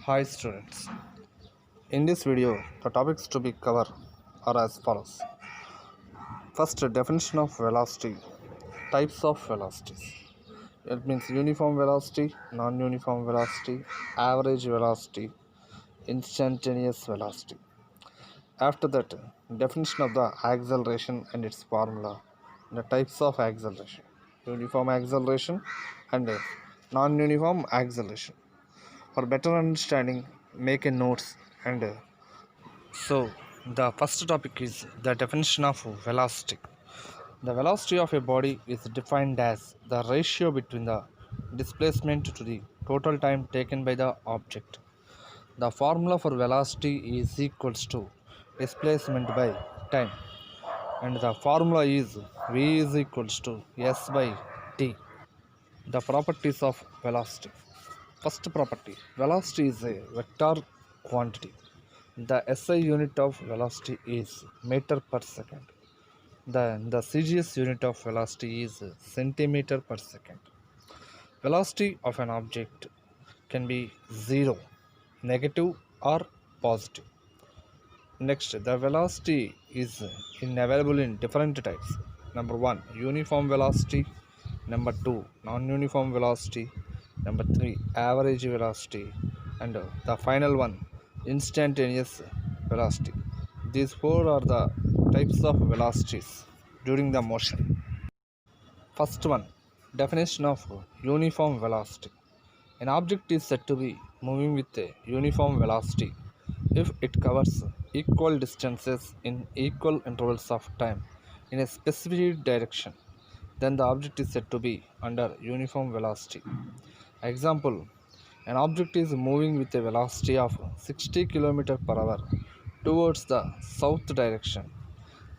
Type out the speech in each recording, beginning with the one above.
Hi students. In this video, the topics to be covered are as follows. First, definition of velocity. Types of velocities. It means uniform velocity, non-uniform velocity, average velocity, instantaneous velocity. After that, definition of the acceleration and its formula. The types of acceleration. Uniform acceleration and non-uniform acceleration. For better understanding, make a notes and so, the first topic is the definition of velocity. The velocity of a body is defined as the ratio between the displacement to the total time taken by the object. The formula for velocity is equals to displacement by time, and the formula is v is equals to s by t. The properties of velocity. First property, velocity is a vector quantity. The SI unit of velocity is meter per second. The CGS unit of velocity is centimeter per second. Velocity of an object can be zero, negative or positive. Next, the velocity is available in different types. Number 1, uniform velocity. Number 2, non-uniform velocity. Number 3, average velocity. And the final one, instantaneous velocity. These four are the types of velocities during the motion. First one, definition of uniform velocity. An object is said to be moving with a uniform velocity if it covers equal distances in equal intervals of time in a specific direction. Then the object is said to be under uniform velocity. Example, an object is moving with a velocity of 60 km per hour towards the south direction.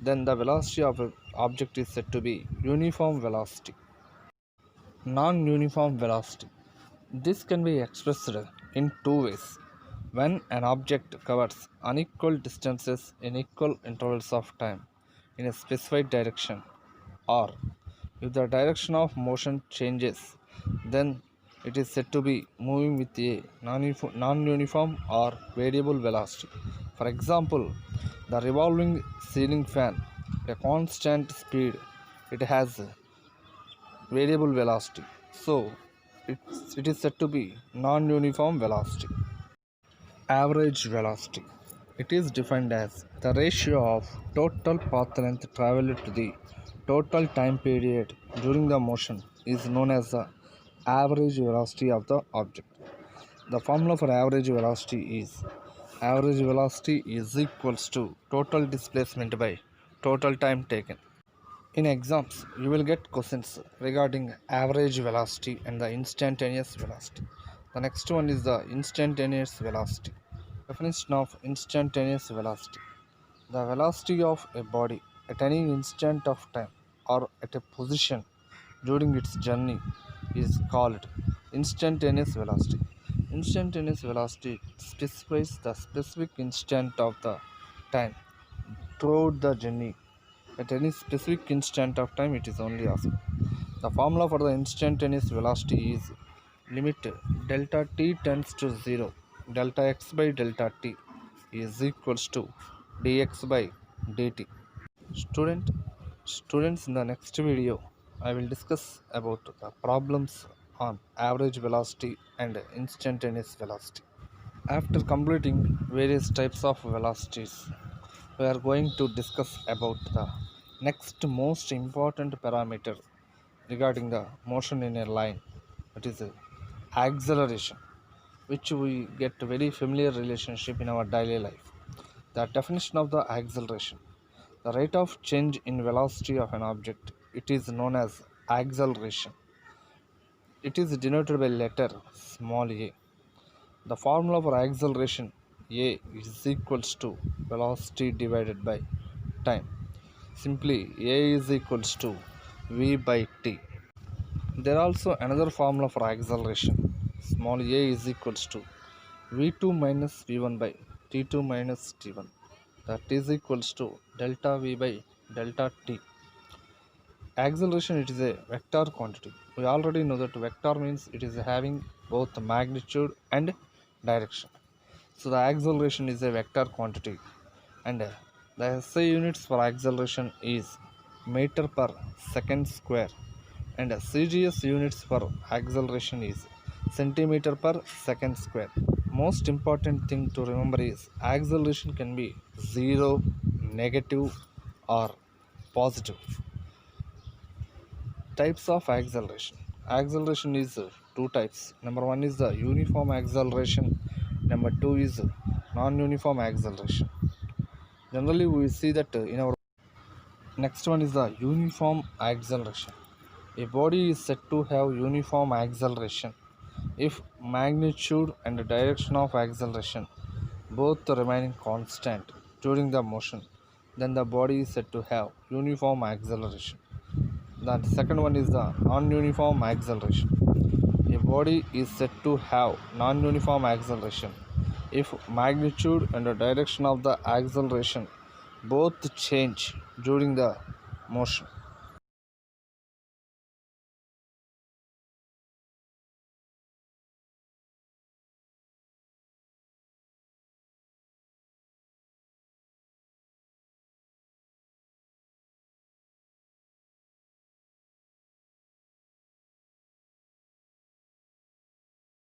Then the velocity of an object is said to be uniform velocity. Non-uniform velocity. This can be expressed in two ways. When an object covers unequal distances in equal intervals of time in a specified direction, or if the direction of motion changes, then it is said to be moving with a non-uniform or variable velocity. For example, the revolving ceiling fan, a constant speed, it has variable velocity. So, it is said to be non-uniform velocity. Average velocity. It is defined as the ratio of total path length traveled to the total time period during the motion is known as the average velocity of the object. The formula for average velocity is equals to total displacement by total time taken. In exams, you will get questions regarding average velocity and the instantaneous velocity. The next one is the instantaneous velocity. Definition of instantaneous velocity. The velocity of a body at any instant of time or at a position during its journey is called instantaneous velocity. Instantaneous velocity specifies the specific instant of the time throughout the journey. At any specific instant of time, it is only asked. The formula for the instantaneous velocity is limit delta t tends to 0, delta x by delta t is equals to dx by dt. Students, in the next video, I will discuss about the problems on average velocity and instantaneous velocity. After completing various types of velocities, we are going to discuss about the next most important parameter regarding the motion in a line, that is acceleration, which we get a very familiar relationship in our daily life. The definition of the acceleration. The rate of change in velocity of an object, it is known as acceleration. It is denoted by letter small a. The formula for acceleration, a is equals to velocity divided by time. Simply, a is equals to v by t. There also another formula for acceleration. Small a is equals to v2 minus v1 by t2 minus t1. That is equals to delta v by delta t. Acceleration, it is a vector quantity. We already know that vector means it is having both magnitude and direction. So the acceleration is a vector quantity, and the SI units for acceleration is meter per second square, and CGS units for acceleration is centimeter per second square. Most important thing to remember is acceleration can be zero, negative, or positive. Types of acceleration. Acceleration is two types. Number one is the uniform acceleration. Number two is non-uniform acceleration. Generally, we see that in our next one is the uniform acceleration. A body is said to have uniform acceleration if magnitude and direction of acceleration both remaining constant during the motion. Then the body is said to have uniform acceleration. The second one is the non-uniform acceleration. A body is said to have non-uniform acceleration if magnitude and the direction of the acceleration both change during the motion.